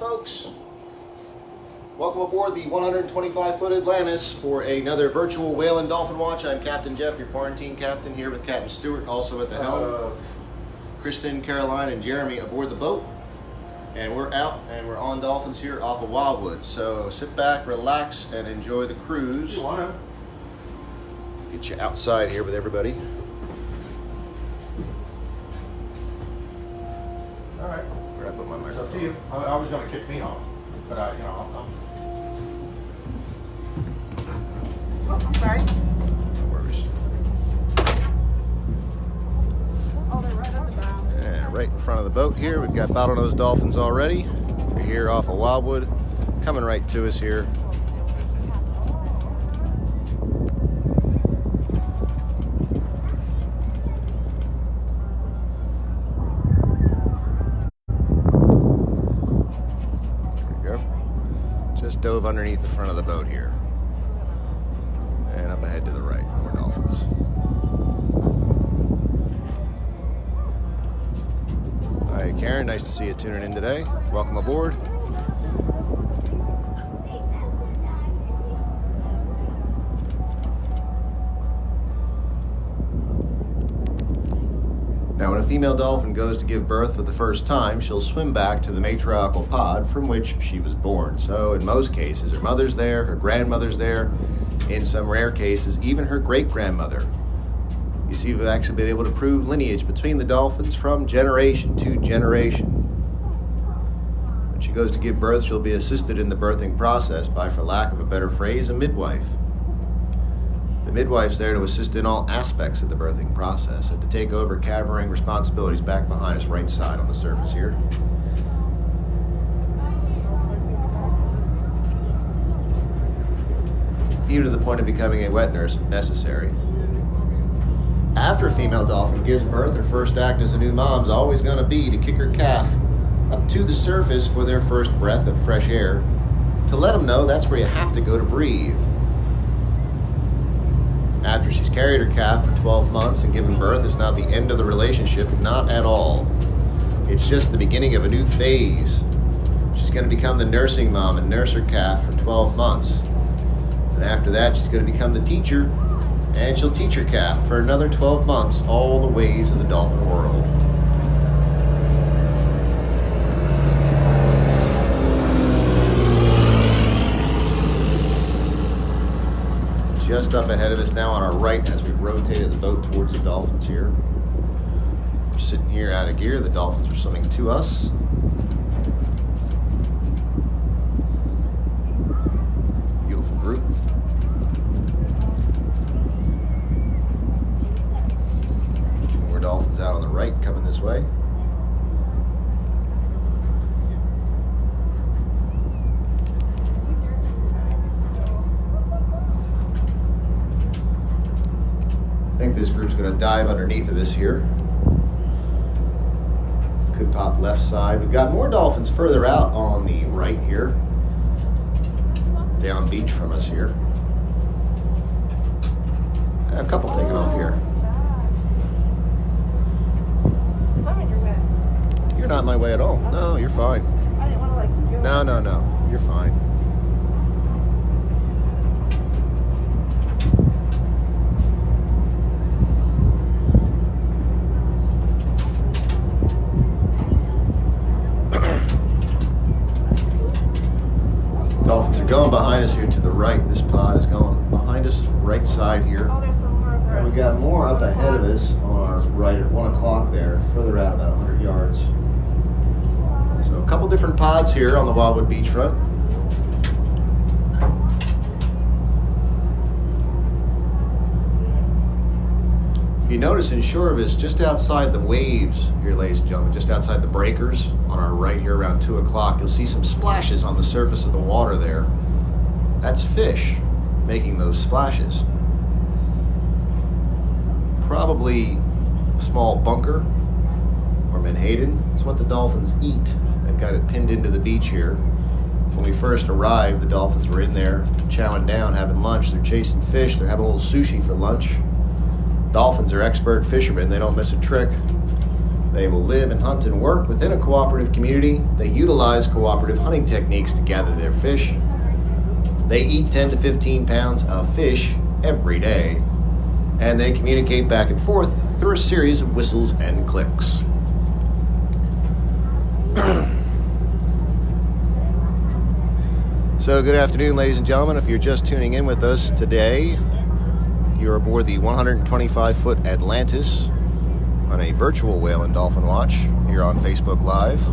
folks. Welcome aboard the 125-foot Atlantis for another virtual whale and dolphin watch. I'm Captain Jeff, your quarantine captain, here with Captain Stewart, also at the helm. Kristen, Caroline, and Jeremy aboard the boat. And we're out and we're on dolphins here off of Wildwood. So sit back, relax, and enjoy the cruise. You wanna? Get you outside here with everybody. All right. Where'd I put my It's up to microphone? you. I was gonna kick me off, but I'm Oh, I'm sorry. No worries. Oh, they're right at the bow. Yeah, right in front of the boat here, we've got Bottlenose dolphins already. We're here off of Wildwood, coming right to us here. There we go. Just dove underneath the front of the boat here. And up ahead to the right, more dolphins. Hi, Karen. Nice to see you tuning in today. Welcome aboard. Now, when a female dolphin goes to give birth for the first time, she'll swim back to the matriarchal pod from which she was born. So, in most cases, her mother's there, her grandmother's there. In some rare cases, even her great-grandmother. You see, we've actually been able to prove lineage between the dolphins from generation to generation. When she goes to give birth, she'll be assisted in the birthing process by, for lack of a better phrase, a midwife. The midwife's there to assist in all aspects of the birthing process and to take over covering responsibilities back behind us right side on the surface here. Even to the point of becoming a wet nurse if necessary. After a female dolphin gives birth, her first act as a new mom is always going to be to kick her calf up to the surface for their first breath of fresh air, to let them know that's where you have to go to breathe. After she's carried her calf for 12 months and given birth, it's not the end of the relationship, not at all. It's just the beginning of a new phase. She's going to become the nursing mom and nurse her calf for 12 months. And after that, she's going to become the teacher, and she'll teach her calf for another 12 months all the ways of the dolphin world. Just up ahead of us now on our right as we've rotated the boat towards the dolphins here. We're sitting here out of gear. The dolphins are swimming to us. Beautiful group. More dolphins out on the right coming this way. I think this group's going to dive underneath of us here. Could pop left side. We've got more dolphins further out on the right here. Down beach from us here. A couple taking off here. You're not in my way at all. No, you're fine. I didn't want to keep going. No. You're fine. Dolphins are going behind us here to the right. This pod is going behind us, right side here. Oh, there's some more over. And we got more up ahead of us on our right at 1 o'clock there, further out about 100 yards. So a couple different pods here on the Wildwood beachfront. If you notice in shore of us, just outside the waves here, ladies and gentlemen, just outside the breakers on our right here around 2 o'clock, you'll see some splashes on the surface of the water there. That's fish making those splashes. Probably a small bunker or menhaden. It's what the dolphins eat. They've got it pinned into the beach here. When we first arrived, the dolphins were in there chowing down, having lunch. They're chasing fish. They're having a little sushi for lunch. Dolphins are expert fishermen. They don't miss a trick. They will live and hunt and work within a cooperative community. They utilize cooperative hunting techniques to gather their fish. They eat 10 to 15 pounds of fish every day, and they communicate back and forth through a series of whistles and clicks. So good afternoon, ladies and gentlemen. If you're just tuning in with us today, you're aboard the 125-foot Atlantis on a virtual whale and dolphin watch here on Facebook Live.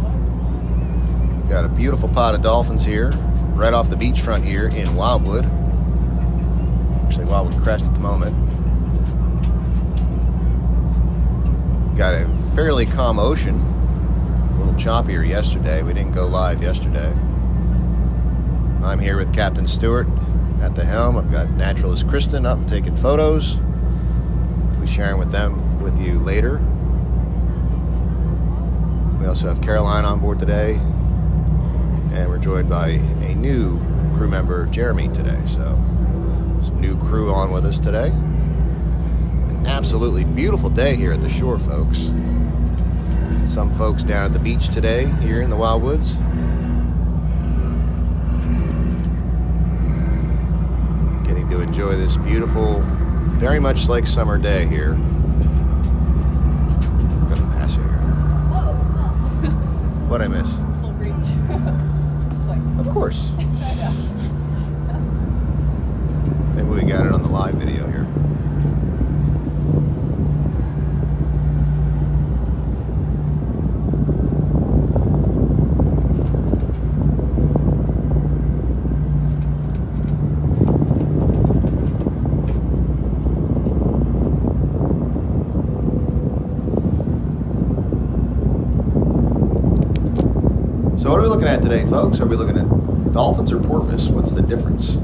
We've got a beautiful pod of dolphins here, right off the beachfront here in Wildwood. Actually, Wildwood Crest at the moment. Got a fairly calm ocean. A little choppier yesterday. We didn't go live yesterday. I'm here with Captain Stewart at the helm. I've got naturalist Kristen up taking photos. We'll be sharing with you later. We also have Caroline on board today, and we're joined by a new crew member, Jeremy, today. So some new crew on with us today. An absolutely beautiful day here at the shore, folks. Some folks down at the beach today here in the Wildwoods. To enjoy this beautiful, very much like summer day here. I'm gonna pass you here. Whoa. What'd I miss? Little reach. Just like. Of course. Maybe we got it on the live video here. So what are we looking at today, folks? Are we looking at dolphins or porpoise? What's the difference? A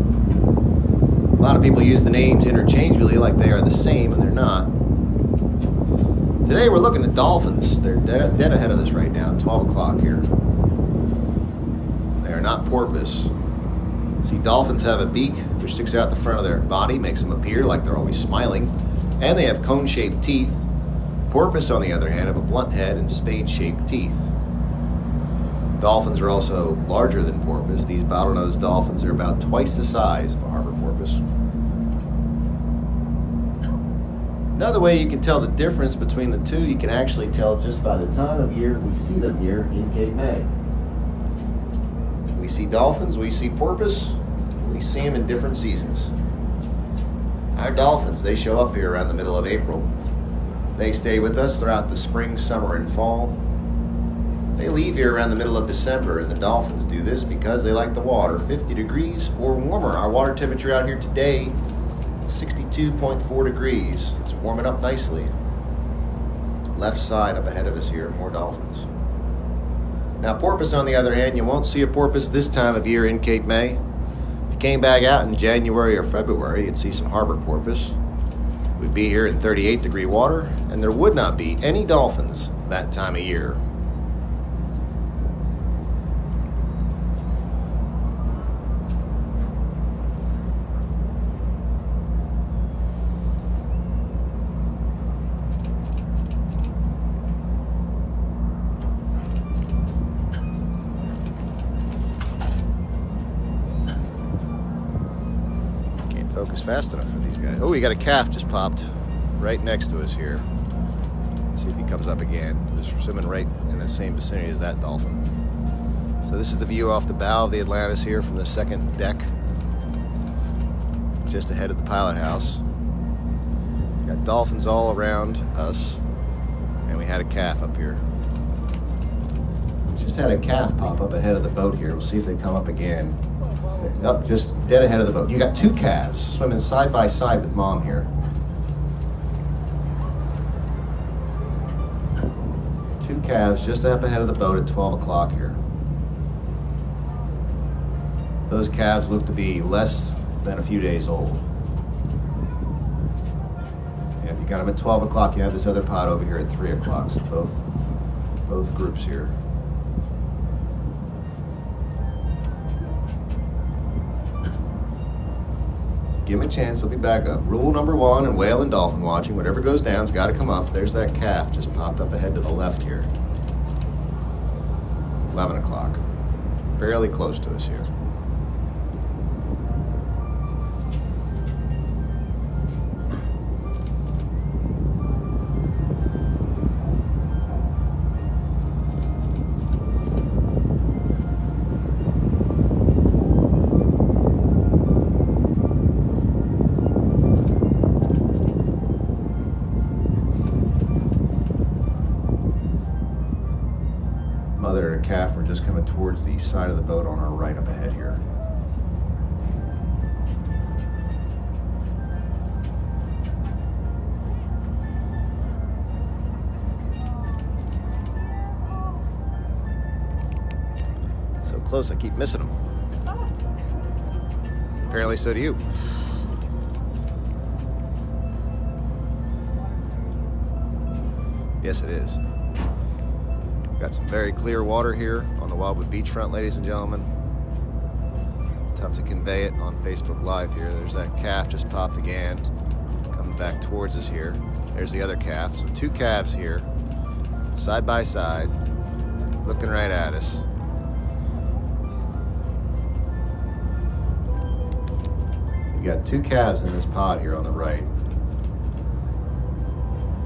lot of people use the names interchangeably like they are the same, and they're not. Today we're looking at dolphins. They're dead ahead of us right now, 12 o'clock here. They are not porpoise. See, dolphins have a beak which sticks out the front of their body, makes them appear like they're always smiling, and they have cone-shaped teeth. Porpoise, on the other hand, have a blunt head and spade-shaped teeth. Dolphins are also larger than porpoise. These bottlenose dolphins are about twice the size of a harbor porpoise. Another way you can tell the difference between the two, you can actually tell just by the time of year we see them here in Cape May. We see dolphins, we see porpoise, we see them in different seasons. Our dolphins, they show up here around the middle of April. They stay with us throughout the spring, summer, and fall. They leave here around the middle of December, and the dolphins do this because they like the water 50 degrees or warmer. Our water temperature out here today, 62.4 degrees. It's warming up nicely. Left side up ahead of us here, more dolphins. Now porpoise, on the other hand, you won't see a porpoise this time of year in Cape May. If you came back out in January or February, you'd see some harbor porpoise. We'd be here in 38-degree water, and there would not be any dolphins that time of year. Focus fast enough for these guys. Oh, we got a calf just popped right next to us here. Let's see if he comes up again. Just swimming right in the same vicinity as that dolphin. So this is the view off the bow of the Atlantis here from the second deck, just ahead of the pilot house. Got dolphins all around us, and we had a calf up here. Just had a calf pop up ahead of the boat here. We'll see if they come up again. Up just dead ahead of the boat. You got two calves swimming side by side with mom here. Two calves just up ahead of the boat at 12 o'clock here. Those calves look to be less than a few days old. Yeah, if you got them at 12 o'clock, you have this other pod over here at 3 o'clock. So both groups here. Give him a chance, he'll be back up. Rule number 1 in whale and dolphin watching, whatever goes down's got to come up. There's that calf just popped up ahead to the left here. 11 o'clock. Fairly close to us here. Mother and calf are just coming towards the side of the boat on our right up ahead here. So close, I keep missing them. Apparently so do you. Yes, it is. Got some very clear water here on the Wildwood beachfront, ladies and gentlemen. Tough to convey it on Facebook Live here. There's that calf just popped again, coming back towards us here. There's the other calf. So 2 calves here, side by side, looking right at us. You got 2 calves in this pod here on the right.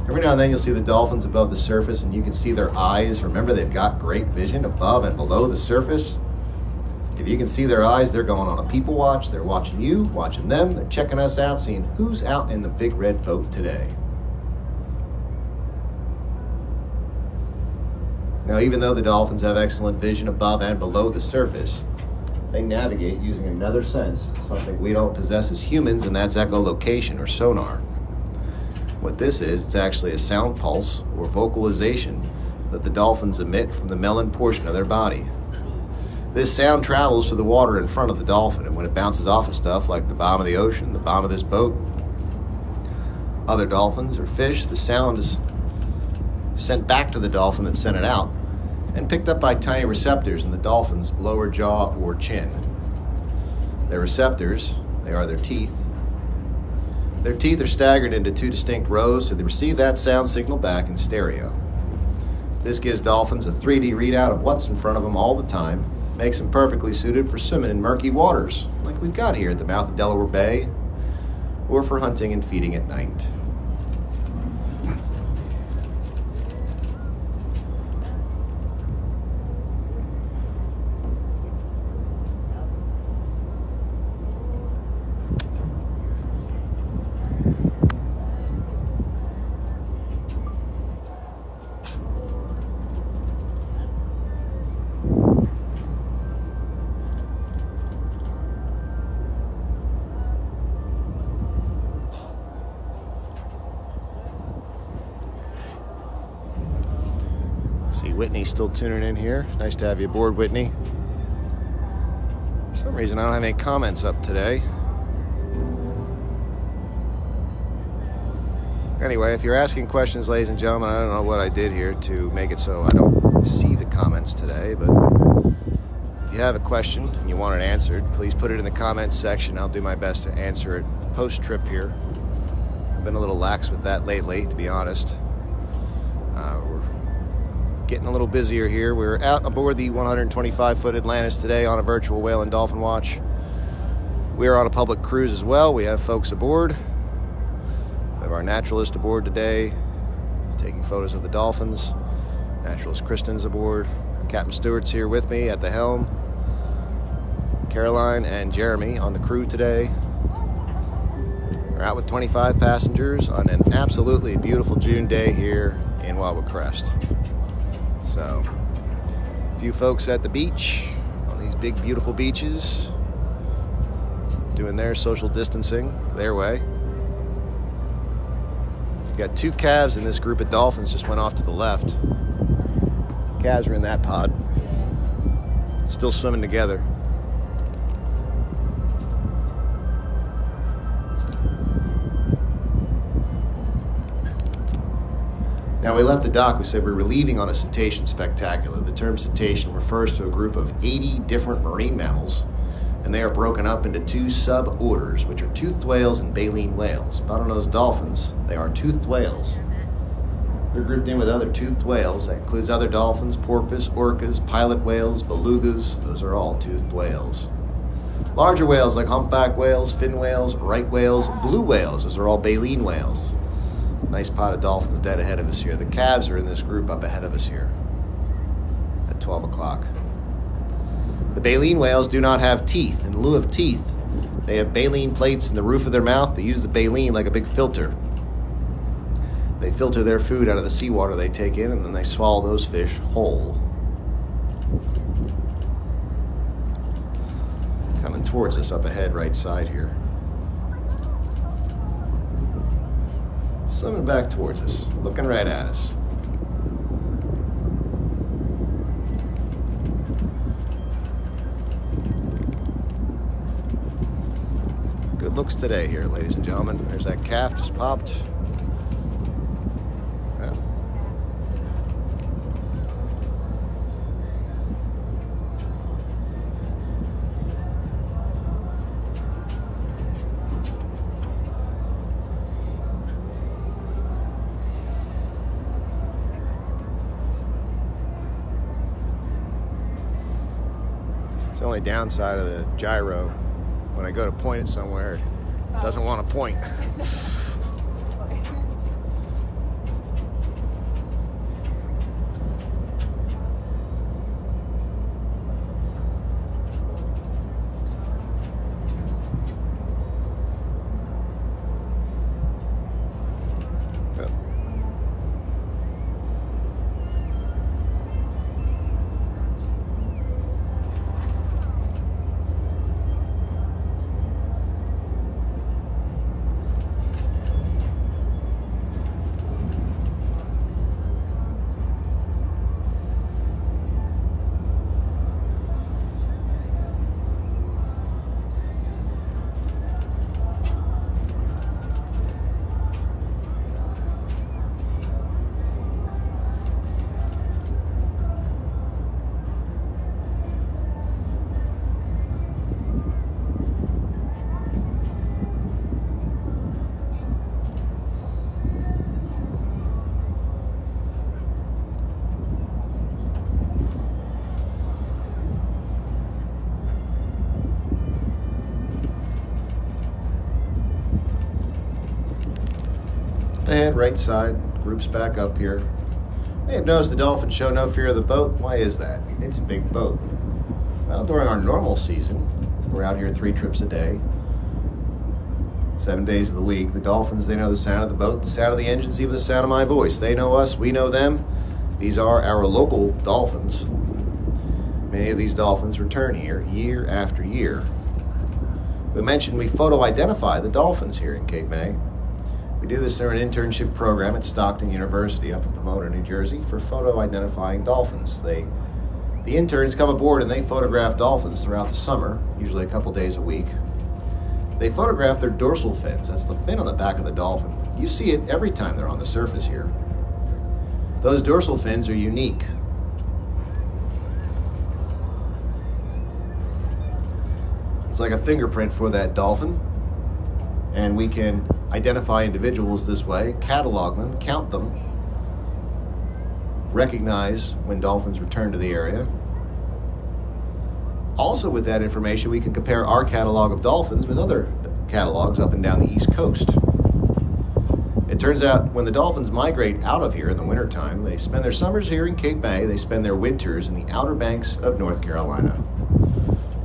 Every now and then you'll see the dolphins above the surface and you can see their eyes. Remember, they've got great vision above and below the surface. If you can see their eyes, they're going on a people watch. They're watching you, watching them. They're checking us out, seeing who's out in the big red boat today. Now, even though the dolphins have excellent vision above and below the surface, they navigate using another sense, something we don't possess as humans, and that's echolocation or sonar. What this is, it's actually a sound pulse or vocalization that the dolphins emit from the melon portion of their body. This sound travels through the water in front of the dolphin, and when it bounces off of stuff like the bottom of the ocean, the bottom of this boat, other dolphins or fish, the sound is sent back to the dolphin that sent it out and picked up by tiny receptors in the dolphin's lower jaw or chin. Their receptors, they are their teeth. Their teeth are staggered into 2 distinct rows, so they receive that sound signal back in stereo. This gives dolphins a 3D readout of what's in front of them all the time, makes them perfectly suited for swimming in murky waters, like we've got here at the mouth of Delaware Bay, or for hunting and feeding at night. See Whitney still tuning in here. Nice to have you aboard, Whitney. For some reason, I don't have any comments up today. Anyway, if you're asking questions, ladies and gentlemen, I don't know what I did here to make it so I don't see the comments today, but if you have a question and you want it answered, please put it in the comments section. I'll do my best to answer it post-trip here. I've been a little lax with that lately, to be honest. We're getting a little busier here. We're out aboard the 125-foot Atlantis today on a virtual whale and dolphin watch. We are on a public cruise as well. We have folks aboard. We have our naturalist aboard today, taking photos of the dolphins. Naturalist Kristen's aboard. Captain Stewart's here with me at the helm. Caroline and Jeremy on the crew today. We're out with 25 passengers on an absolutely beautiful June day here in Wildwood Crest. So, a few folks at the beach on these big, beautiful beaches, doing their social distancing their way. We've got 2 calves in this group of dolphins, just went off to the left. Calves are in that pod, still swimming together. Now, we left the dock, we said we were leaving on a cetacean spectacular. The term cetacean refers to a group of 80 different marine mammals and they are broken up into two sub-orders, which are toothed whales and baleen whales. Bottlenose dolphins, they are toothed whales. They're grouped in with other toothed whales. That includes other dolphins, porpoise, orcas, pilot whales, belugas. Those are all toothed whales. Larger whales like humpback whales, fin whales, right whales, blue whales. Those are all baleen whales. Nice pot of dolphins dead ahead of us here. The calves are in this group up ahead of us here at 12 o'clock. The baleen whales do not have teeth. In lieu of teeth, they have baleen plates in the roof of their mouth. They use the baleen like a big filter. They filter their food out of the seawater they take in, and then they swallow those fish whole. Coming towards us up ahead, right side here. Swimming back towards us, looking right at us. Good looks today here, ladies and gentlemen. There's that calf just popped. Yeah. It's the only downside of the gyro. When I go to point it somewhere, it doesn't want to point. And right side, groups back up here. May have noticed the dolphins show no fear of the boat. Why is that? It's a big boat. Well, during our normal season, we're out here 3 trips a day, 7 days of the week. The dolphins, they know the sound of the boat, the sound of the engines, even the sound of my voice. They know us, we know them. These are our local dolphins. Many of these dolphins return here year after year. We mentioned we photo-identify the dolphins here in Cape May. We do this through an internship program at Stockton University up in Pomona, New Jersey for photo-identifying dolphins. The interns come aboard and they photograph dolphins throughout the summer, usually a couple days a week. They photograph their dorsal fins. That's the fin on the back of the dolphin. You see it every time they're on the surface here. Those dorsal fins are unique. It's like a fingerprint for that dolphin, and we can identify individuals this way, catalog them, count them, recognize when dolphins return to the area. Also with that information, we can compare our catalog of dolphins with other catalogs up and down the East Coast. It turns out when the dolphins migrate out of here in the wintertime, they spend their summers here in Cape May, they spend their winters in the Outer Banks of North Carolina.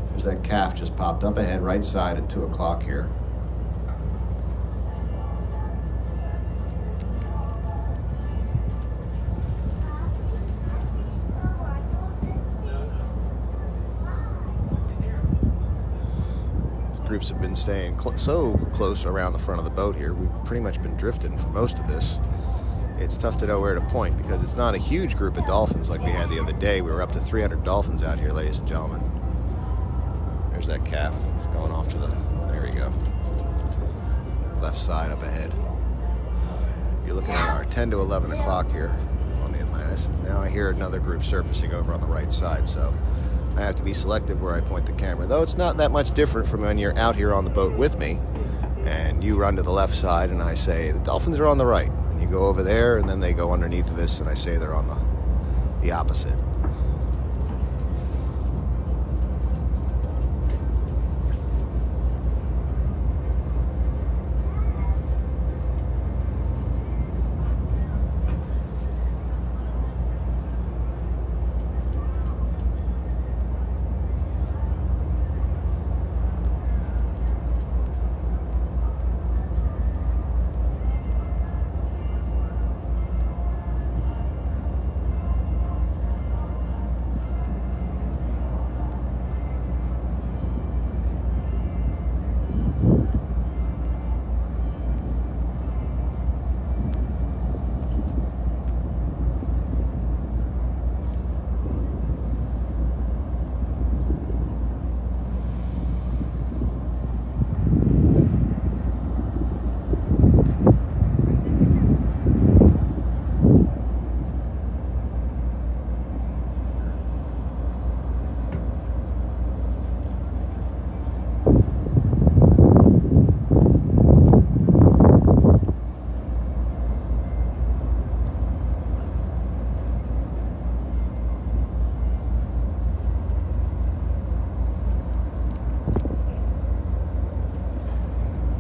There's that calf just popped up ahead, right side at 2 o'clock here. Groups have been staying so close around the front of the boat here. We've pretty much been drifting for most of this. It's tough to know where to point because it's not a huge group of dolphins like we had the other day. We were up to 300 dolphins out here, ladies and gentlemen. There's that calf going off to the, there we go, left side up ahead. You're looking at our 10 to 11 o'clock here on the Atlantis. Now I hear another group surfacing over on the right side, so I have to be selective where I point the camera, though it's not that much different from when you're out here on the boat with me and you run to the left side and I say the dolphins are on the right, and you go over there and then they go underneath of us and I say they're on the opposite.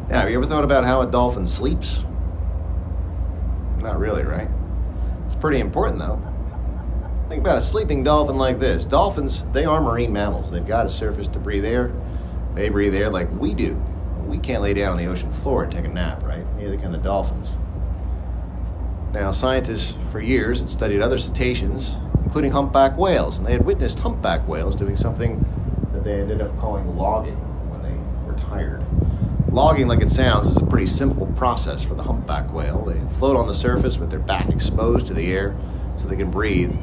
Now, have you ever thought about how a dolphin sleeps? Not really, right? It's pretty important, though. Think about a sleeping dolphin like this. Dolphins, they are marine mammals. They've got a surface to breathe air. They breathe air like we do. We can't lay down on the ocean floor and take a nap, right? Neither can the dolphins. Now, scientists for years had studied other cetaceans, including humpback whales, and they had witnessed humpback whales doing something that they ended up calling logging when they were tired. Logging, like it sounds, is a pretty simple process for the humpback whale. They float on the surface with their back exposed to the air so they can breathe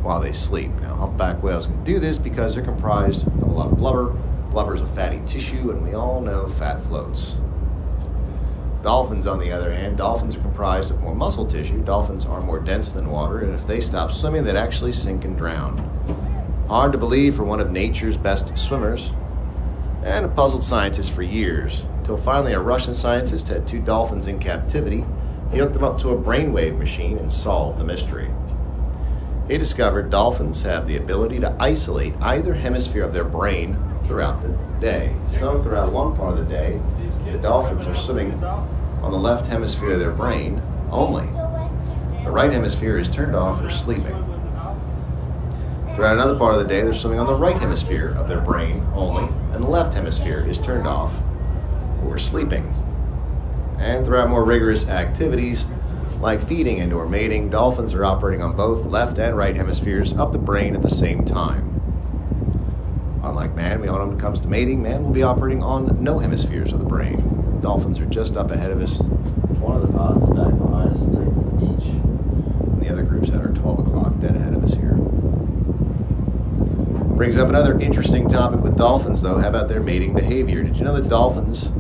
while they sleep. Now, humpback whales can do this because they're comprised of a lot of blubber. Blubber is a fatty tissue, and we all know fat floats. Dolphins, on the other hand, dolphins are comprised of more muscle tissue. Dolphins are more dense than water, and if they stop swimming, they'd actually sink and drown. Hard to believe for one of nature's best swimmers, and it puzzled scientists for years, until finally a Russian scientist had 2 dolphins in captivity. He hooked them up to a brainwave machine and solved the mystery. He discovered dolphins have the ability to isolate either hemisphere of their brain throughout the day. So throughout one part of the day, the dolphins are swimming on the left hemisphere of their brain only. The right hemisphere is turned off or sleeping. Throughout another part of the day, they're swimming on the right hemisphere of their brain only, and the left hemisphere is turned off or sleeping. And throughout more rigorous activities, like feeding and or mating, dolphins are operating on both left and right hemispheres of the brain at the same time. Unlike man, when it comes to mating, man will be operating on no hemispheres of the brain. Dolphins are just up ahead of us. One of the pods is back behind us and takes to the beach. And the other group's at our 12 o'clock, dead ahead of us here. Brings up another interesting topic with dolphins, though. How about their mating behavior? Did you know that dolphins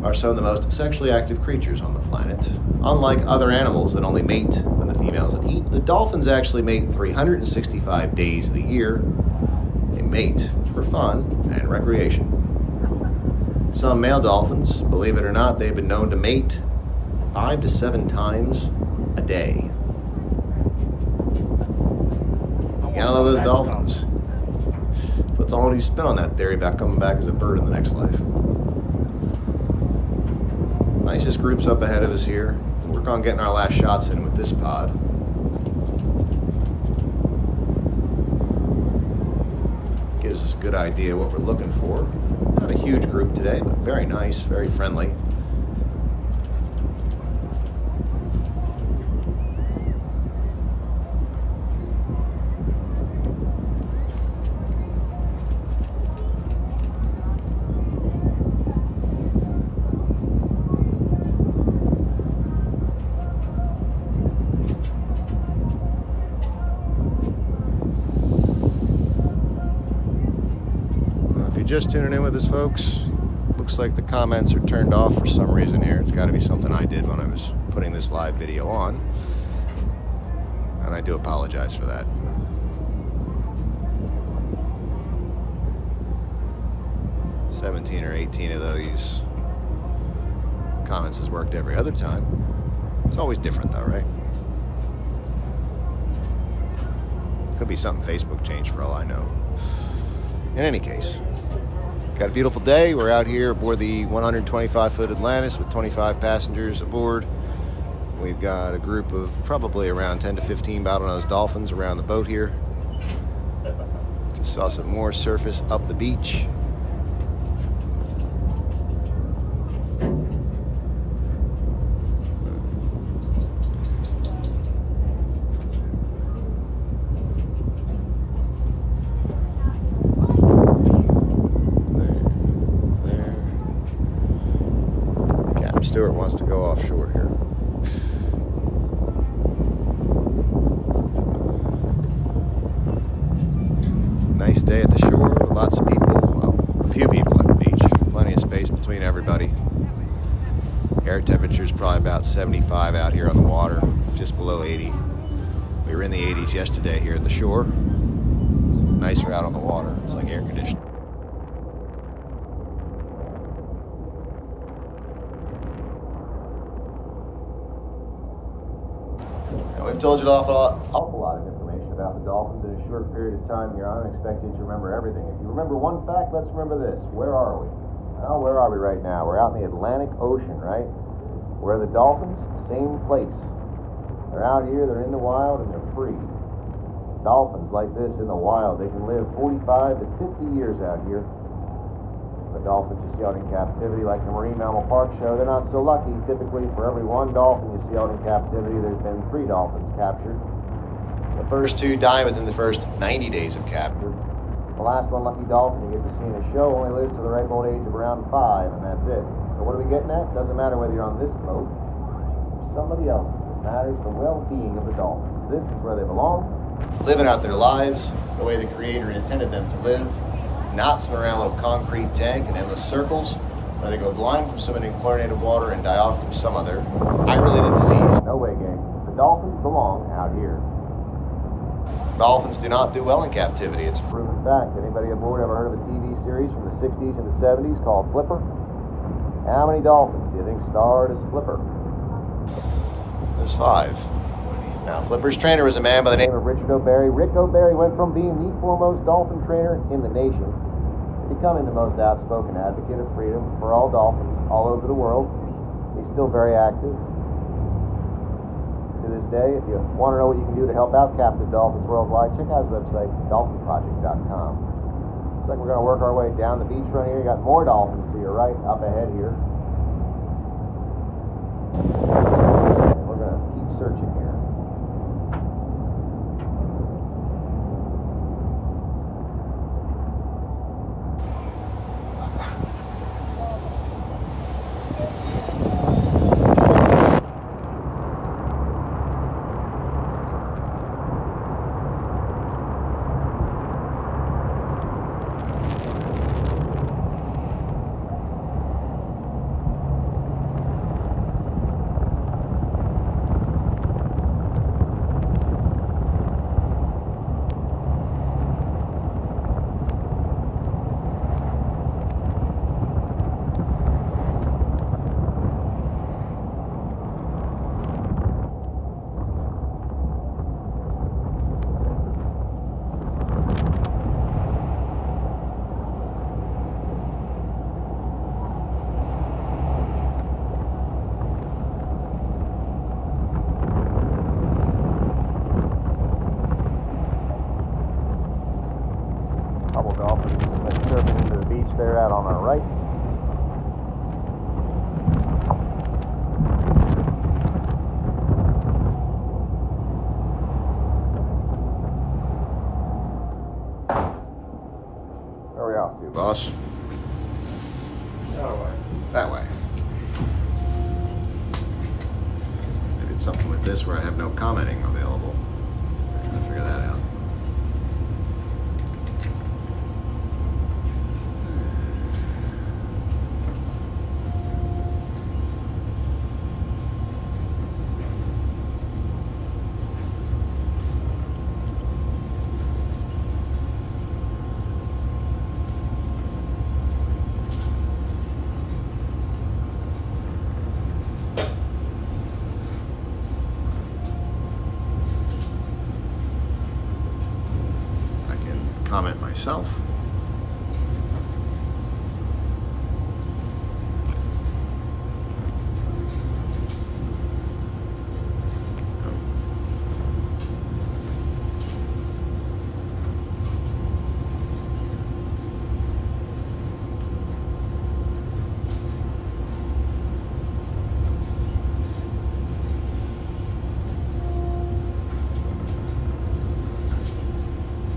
are some of the most sexually active creatures on the planet? Unlike other animals that only mate when the females eat, the dolphins actually mate 365 days of the year. They mate for fun and recreation. Some male dolphins, believe it or not, they've been known to mate 5 to 7 times a day. You gotta love those dolphins. Puts all new spin on that theory about coming back as a bird in the next life. Nicest groups up ahead of us here. We'll work on getting our last shots in with this pod. Gives us a good idea what we're looking for. Not a huge group today, but very nice, very friendly. Just tuning in with us, folks, looks like the comments are turned off for some reason here. It's got to be something I did when I was putting this live video on, and I do apologize for that. 17 or 18 of those comments has worked every other time. It's always different though, right? Could be something Facebook changed for all I know. In any case, got a beautiful day. We're out here aboard the 125-foot Atlantis with 25 passengers aboard. We've got a group of probably around 10 to 15 bottlenose dolphins around the boat here. Just saw some more surface up the beach. Stewart wants to go offshore here. Nice day at the shore, lots of people, well, a few people at the beach, plenty of space between everybody. Air temperature is probably about 75 out here on the water, just below 80. We were in the 80s yesterday here at the shore. Nicer out on the water, it's like air conditioning. We've told you an awful lot of information about the dolphins in a short period of time here. I don't expect you to remember everything. If you remember one fact, let's remember this. Where are we? Well, where are we right now? We're out in the Atlantic Ocean, right? Where are the dolphins? Same place. They're out here, they're in the wild, and they're free. Dolphins like this in the wild, they can live 45 to 50 years out here. The dolphins you see out in captivity, like the Marine Mammal Park show, they're not so lucky. Typically, for every one dolphin you see out in captivity, there's been 3 dolphins captured. The first 2 die within the first 90 days of capture. The last one, lucky dolphin you get to see in a show, only lives to the ripe old age of around 5, and that's it. So what are we getting at? Doesn't matter whether you're on this boat or somebody else's. It matters the well-being of the dolphins. This is where they belong, living out their lives the way the Creator intended them to live. Not sitting around a little concrete tank in endless circles, where they go blind from swimming in chlorinated water and die off from some other eye-related disease. No way, gang. The dolphins belong out here. Dolphins do not do well in captivity. It's a proven fact. Anybody aboard ever heard of a TV series from the 60s and the 70s called Flipper? How many dolphins do you think starred as Flipper? There's 5. Now, Flipper's trainer was a man by the name of Richard O'Barry. Rick O'Barry went from being the foremost dolphin trainer in the nation to becoming the most outspoken advocate of freedom for all dolphins all over the world. He's still very active to this day. If you want to know what you can do to help out captive dolphins worldwide, check out his website, dolphinproject.com. Looks like we're going to work our way down the beachfront here. You got more dolphins to your right, up ahead here. And we're going to keep searching here. There out on our right. Where are we off to, boss? That way. That way. I did something with this where I have no commenting available. I'm trying to figure that out. comment myself.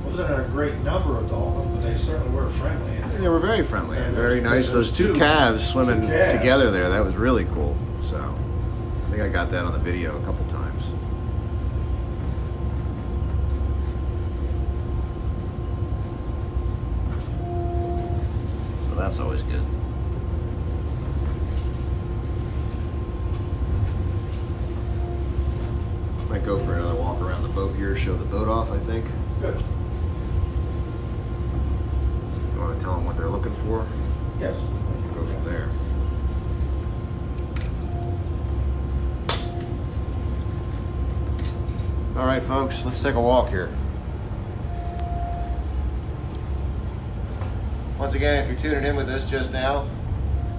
Wasn't a great number of dolphins, but they certainly were friendly. And They were very friendly and And very there's- nice. Those two two- calves swimming two calves. together there, that was really cool. So I think I got that on the video a couple times. So that's always good. Might go for another walk around the boat here, show the boat off, I think. Good. You want to tell them what they're looking for? Yes. Go from there. All right, folks, let's take a walk here. Once again, if you're tuning in with us just now,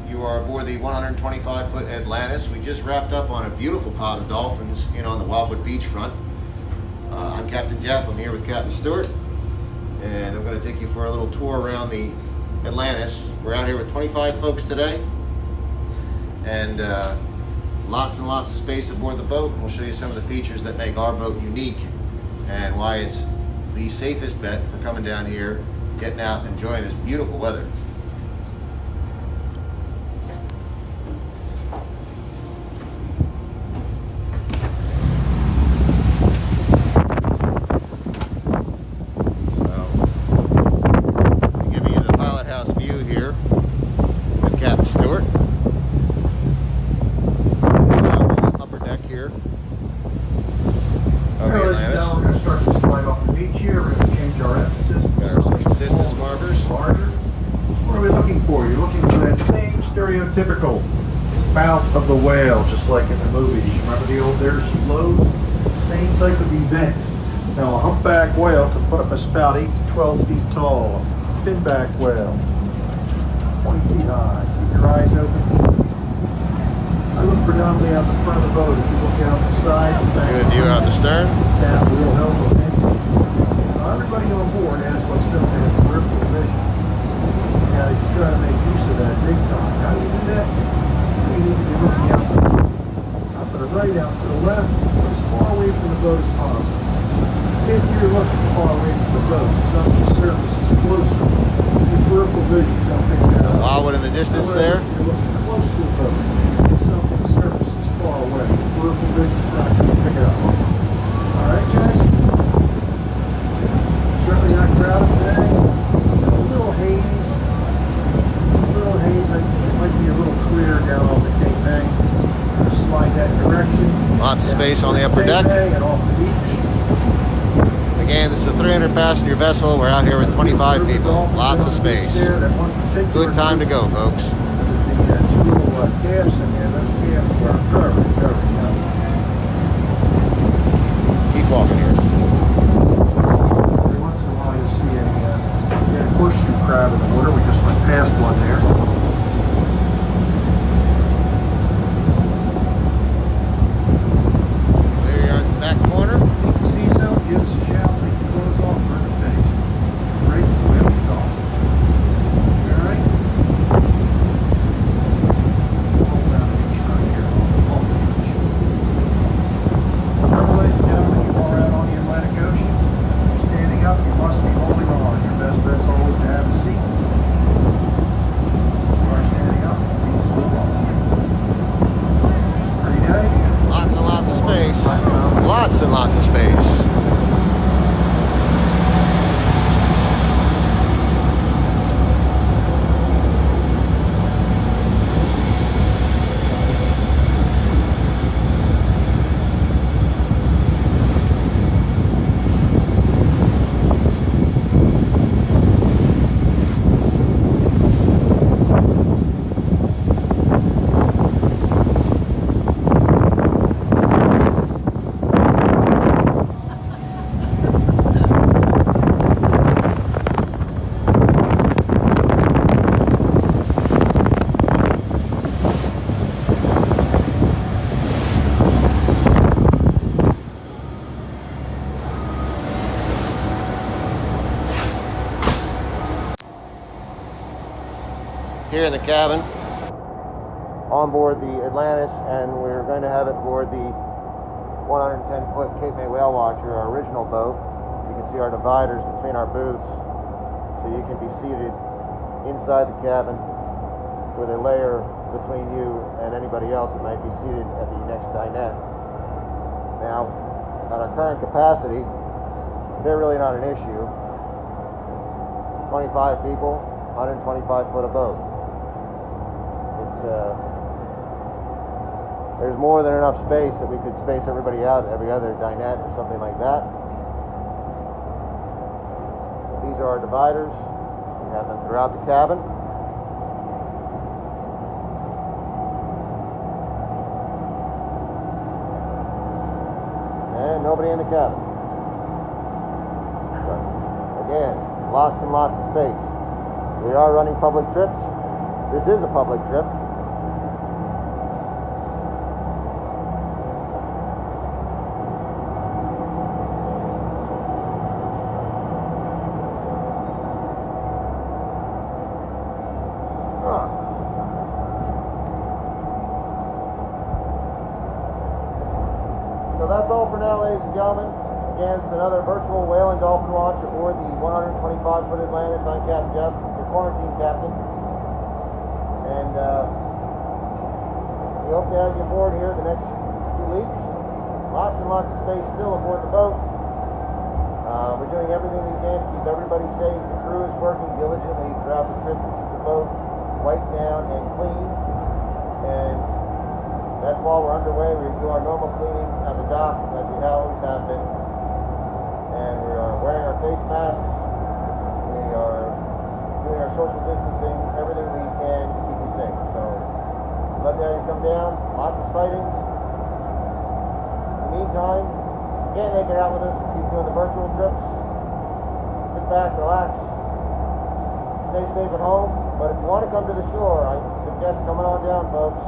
you are aboard the 125-foot Atlantis. We just wrapped up on a beautiful pod of dolphins in on the Wildwood beachfront. I'm Captain Jeff. I'm here with Captain Stewart, and I'm going to take you for a little tour around the Atlantis. We're out here with 25 folks today, and lots and lots of space aboard the boat. And we'll show you some of the features that make our boat unique and why it's the safest bet for coming down here, getting out, and enjoying this beautiful weather. Typical spout of the whale, just like in the movies. Remember the old There's Load? Same type of event. Now a humpback whale can put up a spout 8 to 12 feet tall. Finback whale, 20 feet high. Keep your eyes open. I look predominantly out the front of the boat. If you look out the side, Good view out the stern. down, real helpful. Now everybody on board has what's known as peripheral vision. You try to make use of that big time. How do you do that? You need to be looking out to the right, out to the left, as far away from the boat as possible. If you're looking far away from the boat, something's surface is closer. Your peripheral vision don't pick that up. Wildwood in the distance However, there. if you're looking close to the boat, something's surface is far away. Your peripheral vision's not going to pick it up. All right, guys? Certainly not crowded today. A little haze. It might be a little clear down on the Cape Bay. Slide that direction. Lots of space on the upper deck. And off the beach. Again, this is a 300-passenger vessel. We're out here with 25 people. Lots of space. Good time to go, folks. The two little calves in there. Those calves are covered. Keep walking here. Every once in a while you'll see a horseshoe crab in the water. We just went past one there. There you are in the back corner. See something? Give us a shout. Take your clothes off. Burn the face. Great whale dog. All right? All down the beach right here. On the beach. Remember, ladies and gentlemen, you are out on the Atlantic Ocean. You're standing up. You must be holding on. Your best bet's always to have a seat. here in the cabin on board the Atlantis, and we're going to have it board the 110-foot Cape May Whale Watcher, our original boat. You can see our dividers between our booths, so you can be seated inside the cabin with a layer between you and anybody else that might be seated at the next dinette. Now, at our current capacity, they're really not an issue. 25 people, 125 foot of boat. It's there's more than enough space that we could space everybody out at every other dinette or something like that. These are our dividers. We have them throughout the cabin. And nobody in the cabin. But again, lots and lots of space. We are running public trips. This is a public trip. So that's all for now, ladies and gentlemen. Again, it's another virtual whale and dolphin watch aboard the 125-foot Atlantis. I'm Captain Jeff, your quarantine captain. And we hope to have you aboard here the next few weeks. Lots and lots of space still aboard the boat. We're doing everything we can to keep everybody safe. The crew is working diligently throughout the trip to keep the boat wiped down and clean. And that's while we're underway. We do our normal cleaning at the dock, as we always have been. And we are wearing our face masks. We are doing our social distancing, everything we can to keep you safe. So, we'd love to have you come down. Lots of sightings. In the meantime, if you can't make it out with us, keep doing the virtual trips. Sit back, relax. Stay safe at home. But if you want to come to the shore, I suggest coming on down, folks.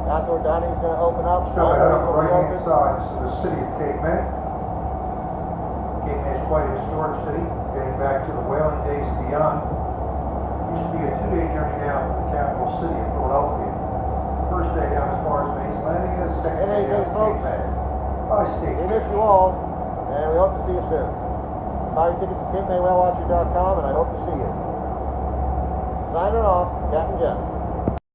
Outdoor dining is going to open up. Straight out on the right-hand side, this is the city of Cape May. Cape May is quite a historic city, dating back to the whaling days and beyond. It used to be a 2-day journey down to the capital city of Philadelphia. First day down as far as Mays Landing, and the second day down to Cape May. By stage. We miss you all, and we hope to see you soon. Buy your tickets at CapeMayWhaleWatcher.com, and I hope to see you. Signing off, Captain Jeff.